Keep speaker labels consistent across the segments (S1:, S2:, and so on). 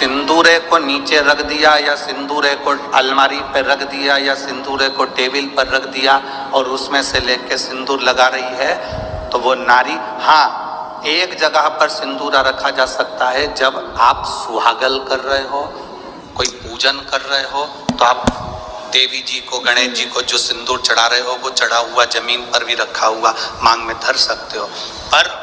S1: सिंदूरे को नीचे रख दिया या सिंदूरे को अलमारी पर रख दिया या सिंदूरे को टेबल पर रख दिया और उसमें से लेके सिंदूर लगा रही है, तो वो नारी, हाँ एक जगह पर सिंदूरा रखा जा सकता है, जब आप सुहागल कर रहे हो, कोई पूजन कर रहे हो, तो आप देवी जी को, गणेश जी को जो सिंदूर चढ़ा रहे हो वो चढ़ा हुआ जमीन पर भी रखा हुआ मांग में धर सकते हो। पर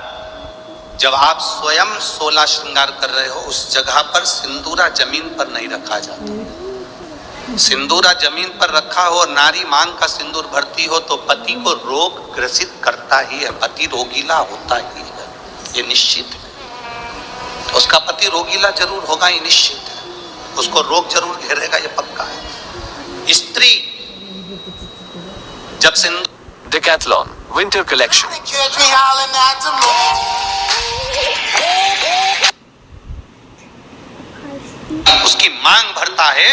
S1: जब आप स्वयं 16 श्रृंगार कर रहे हो उस जगह पर सिंदूरा जमीन पर नहीं रखा जाता। सिंदूरा जमीन पर रखा हो और नारी मांग का सिंदूर भरती हो तो पति को रोग ग्रसित करता ही है, पति रोगीला होता ही है, ये निश्चित है। उसका पति रोगीला जरूर होगा, ये निश्चित है, उसको रोग जरूर घेरेगा, ये पक्का है। स्त्री जब सिंदूर
S2: Decathlon Winter Collection
S1: उसकी मांग भरता है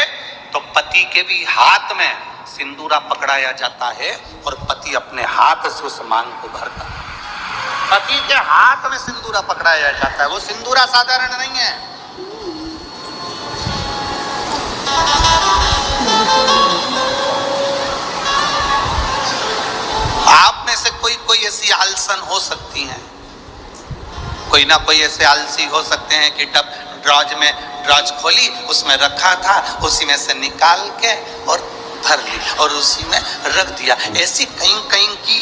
S1: तो पति के भी हाथ में सिंदूरा पकड़ाया जाता है और पति अपने हाथ से उस मांग को भरता है। पति के हाथ में सिंदूरा पकड़ाया जाता है, वो सिंदूरा साधारण नहीं है। आप में से कोई ऐसी आलसन हो सकती है, कोई ना कोई ऐसे आलसी हो सकते हैं कि ड्रॉज खोली, उसमें रखा था, उसी में से निकाल के और भर ली और उसी में रख दिया। ऐसी कहीं की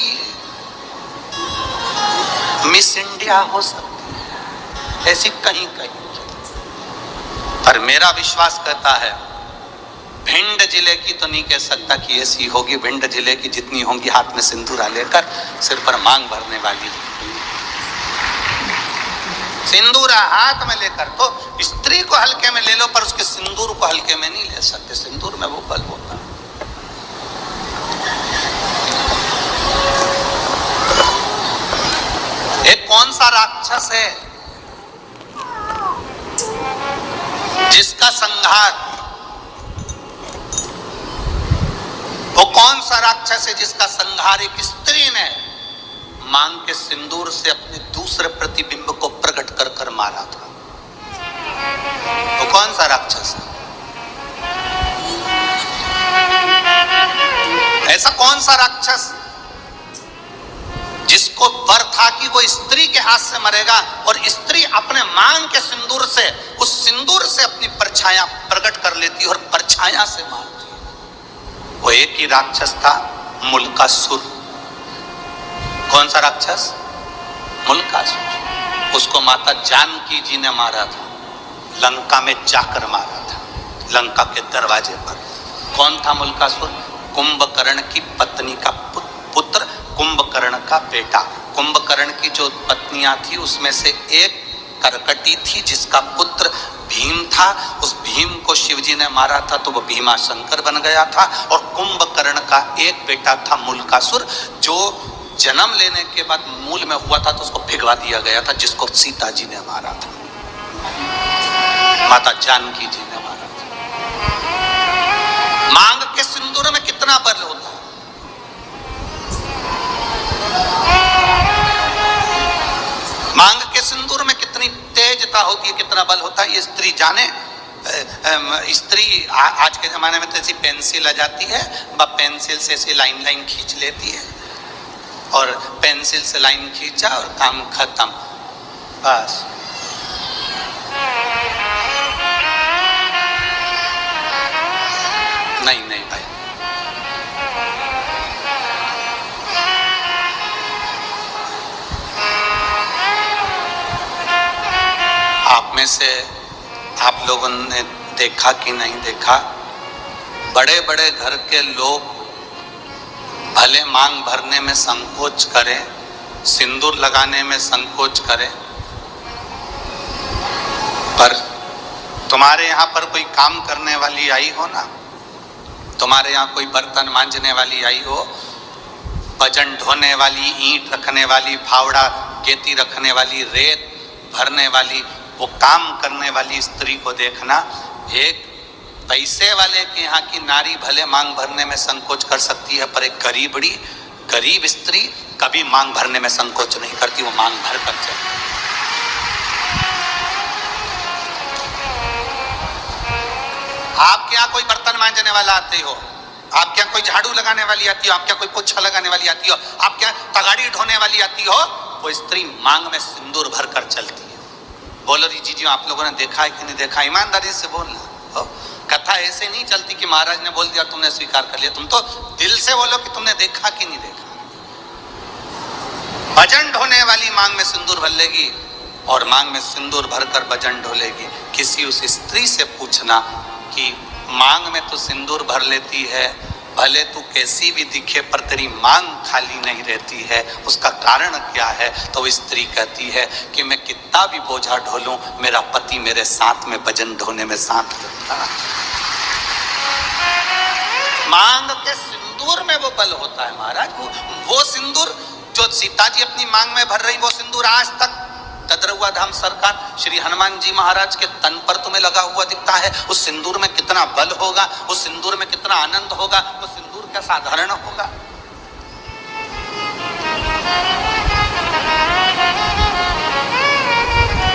S1: मिस इंडिया हो सकती है, ऐसी कहीं की। पर मेरा विश्वास कहता है भिंड जिले की तो नहीं कह सकता कि ऐसी होगी। भिंड जिले की जितनी होंगी हाथ में सिंदूरा लेकर सिर पर मांग भरने वाली, सिंदूरा हाथ में लेकर, तो स्त्री को हल्के में ले लो पर उसके सिंदूर को हल्के में नहीं ले सकते। सिंदूर में वो बल होता है। एक कौन सा राक्षस है जिसका संहार, वो कौन सा राक्षस है जिसका संहार एक स्त्री ने मांग के सिंदूर से अपने दूसरे प्रतिबिंब को प्रकट कर कर मारा था? वो कौन सा राक्षस है? ऐसा कौन सा राक्षस जिसको वर था कि वो स्त्री के हाथ से मरेगा और स्त्री अपने मांग के सिंदूर से, उस सिंदूर से अपनी परछाया प्रकट कर लेती और परछाया से मारती? वो एक ही राक्षस था, मुल्कासुर। कौन सा राक्षस? मुल्कासुर। उसको माता जानकी जी ने मारा था, लंका में जाकर मारा था, लंका के दरवाजे पर। कौन था मुल्कासुर? कुंभकर्ण की पत्नी का पुत्र, कुंभकर्ण का बेटा। कुंभकर्ण की जो पत्नियां थी उसमें से एक करकटी थी जिसका पुत्र भीम था। उस भीम को शिवजी ने मारा था तो वो भीमा शंकर बन गया था। और कुंभकर्ण का एक बेटा था मुल्कासुर, जो जन्म लेने के बाद मूल में हुआ था तो उसको भिगवा दिया गया था, जिसको सीता जी ने मारा था, माता जानकी जी ने मारा था। मांग के सिंदूर में कितना बल होता है। मांग के सिंदूर में कितनी तेजता होती है, कितना बल होता है, ये स्त्री जाने। स्त्री आज के जमाने में तो ऐसी पेंसिल आ जाती है, पेंसिल से ऐसी लाइन खींच लेती है और पेंसिल से लाइन खींचा और काम खत्म, बस। नहीं भाई, आप में से आप लोगों ने देखा कि नहीं देखा, बड़े बड़े घर के लोग भले मांग भरने में संकोच करें, सिंदूर लगाने में संकोच करें, पर तुम्हारे यहाँ पर कोई काम करने वाली आई हो ना, तुम्हारे यहाँ कोई बर्तन मांजने वाली आई हो, वजन ढोने वाली, ईंट रखने वाली, फावड़ा गेती रखने वाली, रेत भरने वाली, वो काम करने वाली स्त्री को देखना। एक पैसे वाले के यहाँ की नारी भले मांग भरने में संकोच कर सकती है, पर एक गरीब स्त्री कभी मांग भरने में संकोच नहीं करती, वो मांग भर कर चलती। आपके यहाँ कोई बर्तन मांजने वाला आते हो, आपके यहाँ कोई झाड़ू लगाने वाली आती हो, आपके यहाँ कोई पोछा लगाने वाली आती हो, आपके यहाँ तगाड़ी ढोने वाली आती हो, वो स्त्री मांग में सिंदूर भर कर चलती है। बोलो जी आप लोगों ने देखा है कि नहीं देखा? ईमानदारी से बोलना। कथा ऐसे नहीं चलती कि महाराज ने बोल दिया तुमने स्वीकार कर लिया। तुम तो दिल से बोलो कि तुमने देखा कि नहीं देखा। भजन ढोने वाली मांग में सिंदूर भर लेगी और मांग में सिंदूर भरकर भजन ढोलेगी। किसी उस स्त्री से पूछना कि मांग में तो सिंदूर भर लेती है, भले तू कैसी भी दिखे पर तेरी मांग खाली नहीं रहती है, उसका कारण क्या है? तो वो स्त्री कहती है कि मैं कितना भी बोझा ढोलूं, मेरा पति मेरे साथ में भजन ढोने में साथ रहता है। मांग के सिंदूर में वो बल होता है महाराज। वो सिंदूर जो सीता जी अपनी मांग में भर रही, वो सिंदूर आज तक ददरुआ धाम सरकार श्री हनुमान जी महाराज के तन पर तुम्हें लगा हुआ दिखता है। उस सिंदूर में कितना बल होगा, उस सिंदूर में कितना आनंद होगा, वो सिंदूर क्या साधारण होगा?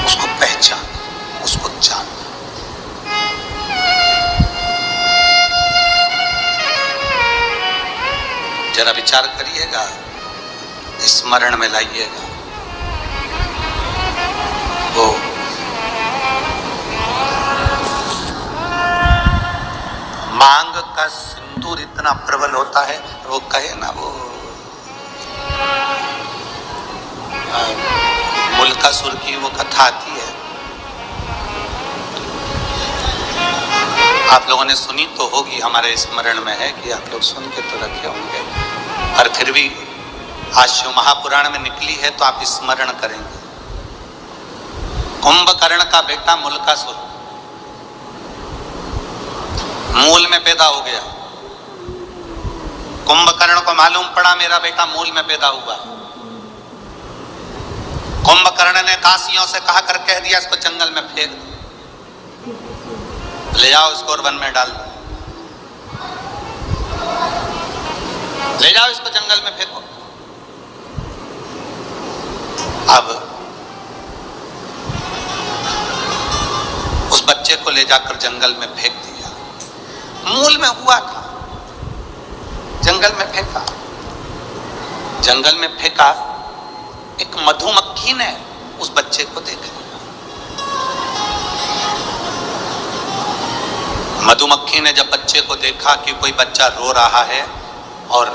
S1: उसको पहचान, उसको जान। जरा विचार करिएगा, स्मरण में लाइएगा। वो मांग का सिंदूर इतना प्रबल होता है, वो कहे ना, वो मुल्कासुर की वो कथा आती है, आप लोगों ने सुनी तो होगी, हमारे स्मरण में है कि आप लोग सुन के तो रखे होंगे, और फिर भी आज शिव महापुराण में निकली है तो आप स्मरण करेंगे। कुंभकर्ण का बेटा मुल्कासुर मूल में पैदा हो गया। कुंभकर्ण को मालूम पड़ा मेरा बेटा मूल में पैदा हुआ। कुंभकर्ण ने काशियों से कहा कर कह दिया इसको जंगल में फेंक दो, ले जाओ इसको और वन में डाल दो, ले जाओ इसको जंगल में फेंको। अब उस बच्चे को ले जाकर जंगल में फेंक दिया। मूल में हुआ था, जंगल में फेंका। जंगल में फेंका, एक मधुमक्खी ने उस बच्चे को देख लिया। मधुमक्खी ने जब बच्चे को देखा कि कोई बच्चा रो रहा है और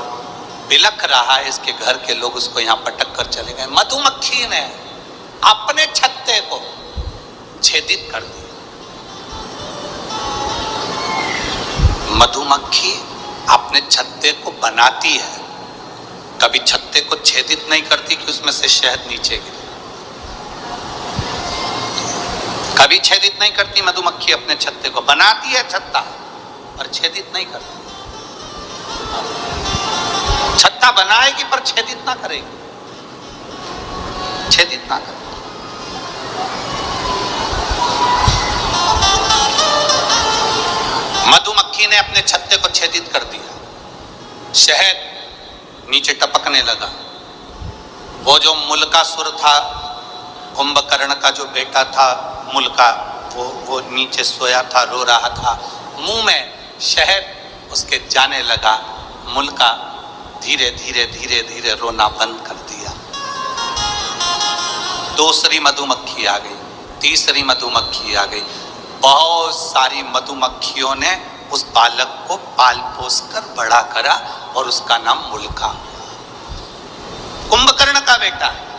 S1: बिलख रहा है, इसके घर के लोग उसको यहां पटक कर चले गए। मधुमक्खी ने अपने छत्ते को छेदित कर दिया। मधुमक्खी अपने छत्ते को बनाती है, कभी छत्ते को छेदित नहीं करती कि उसमें से शहद नीचे गिरे। कभी छेदित नहीं करती मधुमक्खी अपने छत्ते को, बनाती है छत्ता पर छेदित नहीं करती। छत्ता बनाएगी पर छेदित ना करेगी, छेदित ना करेगी। मधुमक्खी ने अपने छत्ते को छेदित कर दिया, शहद नीचे टपकने लगा। वो जो मुल्कासुर था, कुंभकर्ण का जो बेटा था मुल्का, वो नीचे सोया था, रो रहा था। मुंह में शहद उसके जाने लगा। मुल्का धीरे धीरे धीरे धीरे रोना बंद कर दिया। दूसरी मधुमक्खी आ गई, तीसरी मधुमक्खी आ गई। बहुत सारी मधुमक्खियों ने उस बालक को पाल पोस कर बड़ा करा और उसका नाम मुल्का। कुंभकर्ण का बेटा है।